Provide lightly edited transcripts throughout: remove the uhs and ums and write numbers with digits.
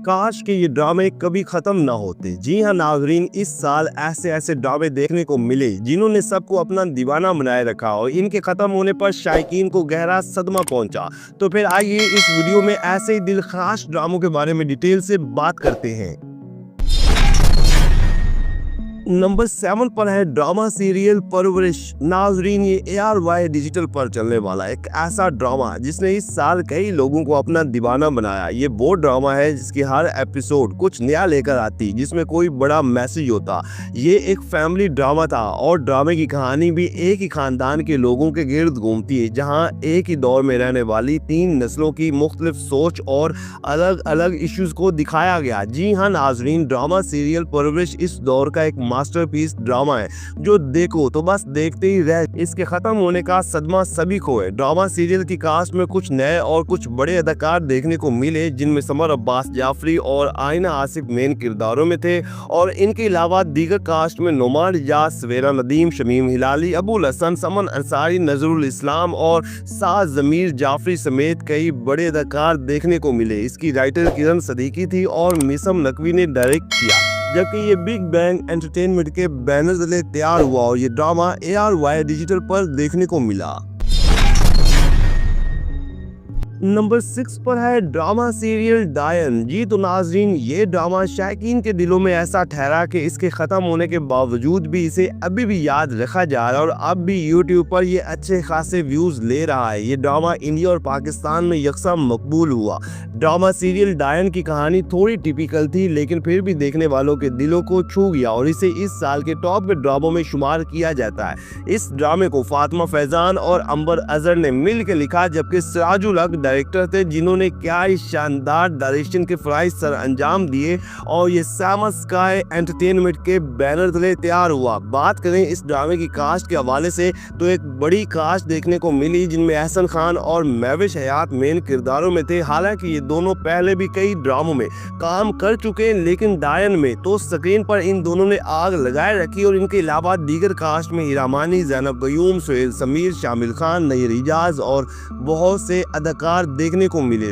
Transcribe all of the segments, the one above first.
काश कि ये ड्रामे कभी खत्म ना होते। जी हाँ नाजरीन, इस साल ऐसे ऐसे ड्रामे देखने को मिले जिन्होंने सबको अपना दीवाना बनाए रखा और इनके खत्म होने पर शायकीन को गहरा सदमा पहुंचा। तो फिर आइए इस वीडियो में ऐसे ही दिलखाश ड्रामों के बारे में डिटेल से बात करते हैं। नंबर 7 पर है ड्रामा सीरियल परवरिश। नाजरीन, ये ARY डिजिटल पर चलने वाला एक ऐसा ड्रामा जिसने इस साल कई लोगों को अपना दीवाना बनाया। ये वो ड्रामा है जिसकी हर एपिसोड कुछ नया लेकर आती, जिसमें कोई बड़ा मैसेज होता। ये एक फैमिली ड्रामा था और ड्रामे की कहानी भी एक ही खानदान के लोगों के गिर्द घूमती है, जहाँ एक ही दौर में रहने वाली 3 नस्लों की मुख्तलिफ सोच और अलग अलग इश्यूज को दिखाया गया। जी हाँ नाजरीन, ड्रामा सीरियल परवरिश इस दौर का एक मास्टरपीस ड्रामा है जो देखो तो बस देखते ही रह। इसके खत्म होने का सदमा सभी को है। ड्रामा सीरियल की कास्ट में कुछ नए और कुछ बड़े अदाकार देखने को मिले, जिनमें समर अब्बास जाफरी और आइना आसिफ मेन किरदारों में थे और इनके अलावा दीगर कास्ट में नुमान इजाज, सवेरा नदीम, शमीम हिलाली, अबुल हसन, समन अंसारी, नजरुल इस्लाम और साज जमीर जाफरी समेत कई बड़े अदाकार देखने को मिले। इसकी राइटर किरण सदीकी थी और मिसम नकवी ने डायरेक्ट किया, जबकि ये बिग बैंग एंटरटेनमेंट के बैनर तले तैयार हुआ और ये ड्रामा ARY डिजिटल पर देखने को मिला। नंबर 6 पर है ड्रामा सीरियल डायन। जी तो नाजरीन, ये ड्रामा शायकीन के दिलों में ऐसा ठहरा कि इसके ख़त्म होने के बावजूद भी इसे अभी भी याद रखा जा रहा है और अब भी यूट्यूब पर ये अच्छे खासे व्यूज़ ले रहा है। ये ड्रामा इंडिया और पाकिस्तान में यकसा मकबूल हुआ। ड्रामा सीरियल डायन की कहानी थोड़ी टिपिकल थी, लेकिन फिर भी देखने वालों के दिलों को छू गया और इसे इस साल के टॉप के ड्रामों में शुमार किया जाता है। इस ड्रामे को फातिमा फैजान और अंबर अजहर ने मिल के लिखा, जबकि सिराजुल हक डायरेक्टर थे, जिन्होंने क्या ही शानदार डायरेक्शन के फराइज सर अंजाम दिए और ये सामा स्काई एंटरटेनमेंट के बैनर तले तैयार हुआ। बात करें इस ड्रामे की कास्ट के हवाले से तो एक बड़ी कास्ट देखने को मिली, जिनमें एहसन खान और महविश हयात मेन किरदारों में थे। हालांकि ये दोनों पहले भी कई ड्रामों में काम कर चुके हैं, लेकिन डायन में तो स्क्रीन पर इन दोनों ने आग लगाए रखी और इनके अलावा दीगर कास्ट में हीरामानी, जैनब गयूम, सुहेल समीर, शामिल खान, नईर इजाज और बहुत से अदाकार देखने को मिले।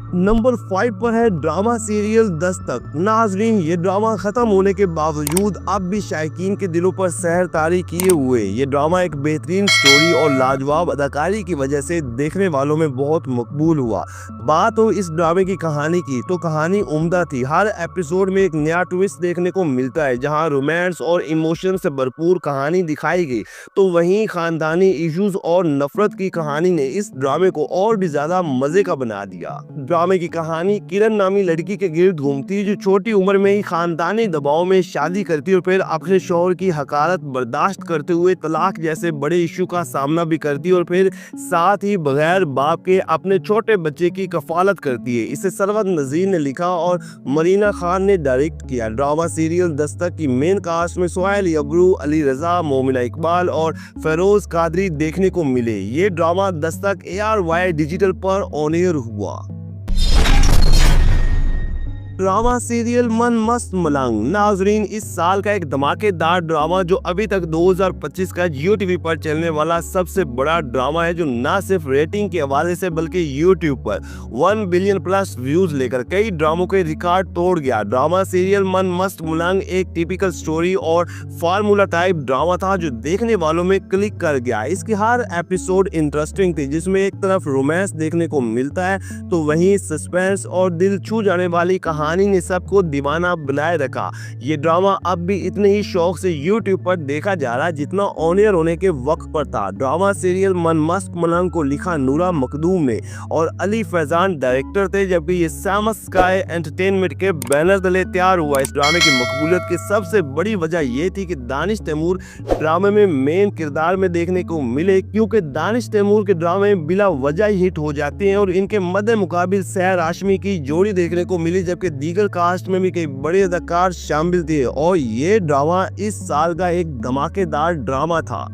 नंबर 5 पर है ड्रामा सीरियल दस्तक। नाजरीन, ये ड्रामा खत्म होने के बावजूद अब भी शायकीन के दिलों पर सहर तारी किए हुए। ये ड्रामा एक बेहतरीन स्टोरी और लाजवाब अदाकारी की वजह से देखने वालों में बहुत मकबूल हुआ। बात हो इस ड्रामे की कहानी की तो कहानी उम्दा थी। हर एपिसोड में एक नया ट्विस्ट देखने को मिलता है, जहां रोमांस और इमोशन से भरपूर कहानी दिखाई गई, तो वहीं खानदानी इश्यूज और नफरत की कहानी ने इस ड्रामे को और भी ज्यादा मजे का बना दिया। ड्रामे की कहानी किरण नामी लड़की के गिर्द घूमती है, जो छोटी उम्र में ही खानदानी दबाव में शादी करती है और फिर अपने शौहर की हकारत बर्दाश्त करते हुए तलाक जैसे बड़े इशू का सामना भी करती है और फिर साथ ही बगैर बाप के अपने छोटे बच्चे की कफालत करती है। इसे सरवत नजीर ने लिखा और मरीना खान ने डायरेक्ट किया। ड्रामा सीरियल दस्तक की मेन कास्ट में सुहेल अबरू, अली रजा, मोमिना इकबाल और फेरोज कादरी देखने को मिले। ये ड्रामा दस्तक ARY डिजिटल पर ऑन एयर हुआ। ड्रामा सीरियल मन मस्त मलंग। नाजरीन, इस साल का एक धमाकेदार ड्रामा जो अभी तक 2025 का जियो टीवी पर चलने वाला सबसे बड़ा ड्रामा है, जो ना सिर्फ रेटिंग के हवाले से बल्कि यूट्यूब पर 1 बिलियन प्लस व्यूज लेकर कई ड्रामों के रिकॉर्ड तोड़ गया। ड्रामा सीरियल मन मस्त मलंग एक टिपिकल स्टोरी और फार्मूला टाइप ड्रामा था जो देखने वालों में क्लिक कर गया। इसकी हर एपिसोड इंटरेस्टिंग थी, जिसमें एक तरफ रोमांस देखने को मिलता है तो वहीं सस्पेंस और दिल छू जाने वाली कहानी ने सबको दीवाना बनाए रखा। ये ड्रामा अब भी इतने ही शौक से YouTube पर देखा जा रहा है जितना ऑन एयर होने के वक्त पर था। ड्रामा सीरियल मन मस्त मलंग को लिखा नूरा मखदूम ने और अली फैजान डायरेक्टर थे, जबकि ये सामा स्काई एंटरटेनमेंट के बैनर तले तैयार हुआ। इस ड्रामे की मकबूलियत की सबसे बड़ी वजह यह थी कि दानिश तैमूर ड्रामे में मेन किरदार में देखने को मिले, क्योंकि दानिश तैमूर के ड्रामे बिला वजह हिट हो जाते हैं और इनके मद्दे मुकाबिल सहर हाशमी की जोड़ी देखने को मिली, जबकि दीगर कास्ट में भी कई बड़े अदाकार शामिल थे और ये ड्रामा इस साल का एक धमाकेदार ड्रामा था।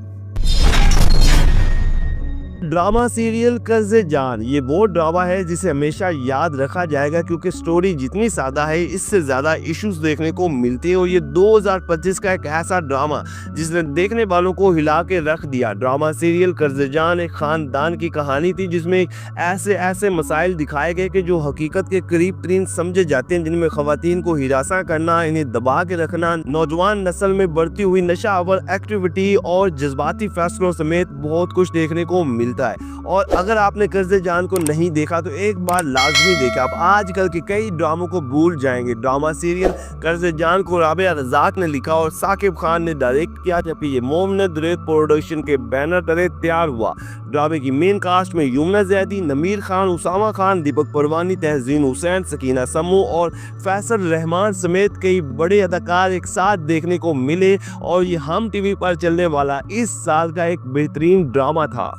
ड्रामा सीरियल कर्ज़े जान ये वो ड्रामा है जिसे हमेशा याद रखा जाएगा क्योंकि स्टोरी जितनी सादा है इससे ज़्यादा इश्यूज देखने को मिलते हैं और ये 2025 का एक ऐसा ड्रामा जिसने देखने वालों को हिला के रख दिया। ड्रामा सीरियल कर्ज़े जान एक ख़ानदान की कहानी थी जिसमें ऐसे ऐसे मसाइल दिखाए गए कि जो हकीकत के करीब तरीन समझे जाते हैं, जिनमें ख़वातीन को हिरासा करना, इन्हें दबा के रखना, नौजवान नस्ल में बढ़ती हुई नशावर एक्टिविटी और जज्बाती फैसलों समेत बहुत कुछ देखने को मिलता है। और अगर आपने कर्ज़े जान को नहीं देखा तो एक बार लाजमी देखा, आप आजकल के कई ड्रामों को भूल जाएंगे। ड्रामा सीरियल कर्ज़े जान को राबिया रज़ाक ने लिखा और साकिब खान ने डायरेक्ट किया, जबकि ये मोमिनत रेत प्रोडक्शन के बैनर तले तैयार हुआ। ड्रामे की मेन कास्ट में यमुना ज़ैदी, नमीर खान, उसामा खान, दीपक परवानी, तहजीन हुसैन, सकीना समू और फैसल रहमान समेत कई बड़े अदाकार एक साथ देखने को मिले और ये हम टीवी पर चलने वाला इस साल का एक बेहतरीन ड्रामा था।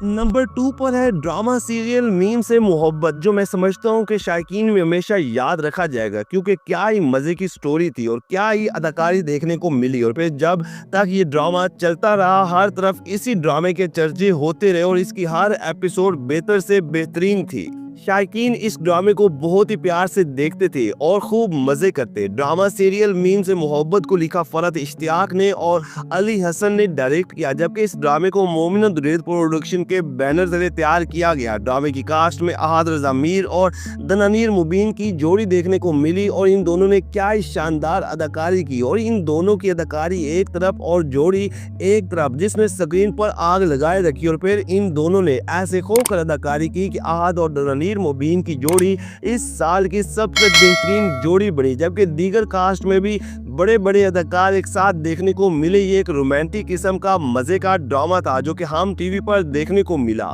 नंबर 2 पर है ड्रामा सीरियल मीम से मोहब्बत, जो मैं समझता हूँ कि शायकीन में हमेशा याद रखा जाएगा क्योंकि क्या ही मज़े की स्टोरी थी और क्या ही अदाकारी देखने को मिली। और फिर जब तक ये ड्रामा चलता रहा हर तरफ इसी ड्रामे के चर्चे होते रहे और इसकी हर एपिसोड बेहतर से बेहतरीन थी। शायकीन इस ड्रामे को बहुत ही प्यार से देखते थे और खूब मज़े करते। ड्रामा सीरियल मीम से मोहब्बत को लिखा फरहत इश्तियाक ने और अली हसन ने डायरेक्ट किया, जबकि इस ड्रामे को मोमिनत रेत प्रोडक्शन के बैनर तले तैयार किया गया। ड्रामे की कास्ट में अहाद रज़ा मीर और दनानीर मुबीन की जोड़ी देखने को मिली और इन दोनों ने क्या ही शानदार अदाकारी की। और इन दोनों की अदाकारी एक तरफ और जोड़ी एक तरफ, जिसने स्क्रीन पर आग लगाए रखी। और फिर इन दोनों ने ऐसे खोकर अदाकारी की कि अहाद और दनानीर मुबीन की जोड़ी इस साल की सबसे बेहतरीन जोड़ी बनी, जबकि दीगर कास्ट में भी बड़े बड़े अदाकार एक साथ देखने को मिले। ये एक रोमांटिक किस्म का मजे का ड्रामा था जो कि हम टीवी पर देखने को मिला।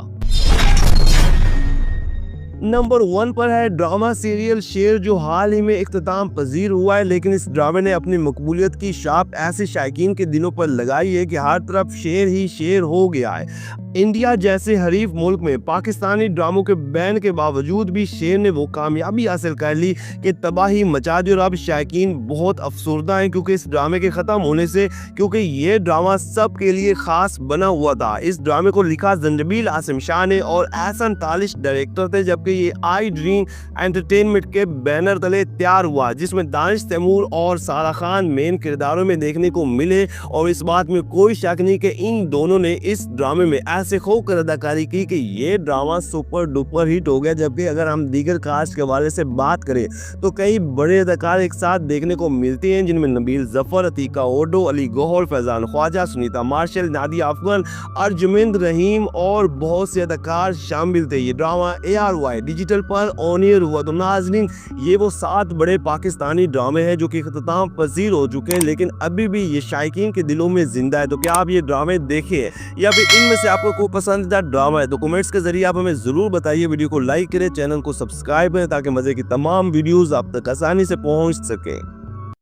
नंबर 1 पर है ड्रामा सीरियल शेर, जो हाल ही में इख्तिताम पजीर हुआ है, लेकिन इस ड्रामे ने अपनी मकबूलियत की छाप ऐसे शायकीन के दिलों पर लगाई है कि हर तरफ शेर ही शेर हो गया है। इंडिया जैसे हरीफ मुल्क में पाकिस्तानी ड्रामों के बैन के बावजूद भी शेर ने वो कामयाबी हासिल कर ली कि तबाही मचा दी और अब शायकीन बहुत अफसरदा हैं क्योंकि इस ड्रामे के ख़त्म होने से, क्योंकि ये ड्रामा सब के लिए ख़ास बना हुआ था। इस ड्रामे को लिखा जंजबील आसिम शाह ने और एहसन तालिश डायरेक्टर थे, जबकि ये आई ड्रीम एंटरटेनमेंट के बैनर तले तैयार हुआ, जिसमें दानिश तैमूर और सारा खान मेन किरदारों में देखने को मिले। और इस बात में कोई शक नहीं कि इन दोनों ने इस ड्रामे में ऐसे खोकर अदाकारी की कि ये ड्रामा सुपर डुपर हिट हो गया। जबकि अगर हम दीगर कास्ट के हवाले से बात करें तो कई बड़े अदाकार एक साथ देखने को मिलते हैं, जिनमें नबील जफर, अतीका ओडो, अली गौहर, फैजान ख्वाजा, सुनीता मार्शल, नादिया अफगन, अर्जुमिंद रहीम और बहुत से अदाकार शामिल थे। ये ड्रामा ARY डिजिटल पर ऑन एयर हुआ। तो नाज़रीन, ये वो 7 बड़े पाकिस्तानी ड्रामे हैं जो कि इख्तिताम पजीर हो चुके हैं, लेकिन अभी भी ये शायकीन के दिलों में जिंदा है। तो क्या आप ये ड्रामे देखे या फिर इनमें से आपको कोई पसंदीदा ड्रामा है? तो कमेंट्स के जरिए आप हमें जरूर बताइए। वीडियो को लाइक करें, चैनल को सब्सक्राइब करें ताकि मजे की तमाम वीडियोस आप तक आसानी से पहुंच सके।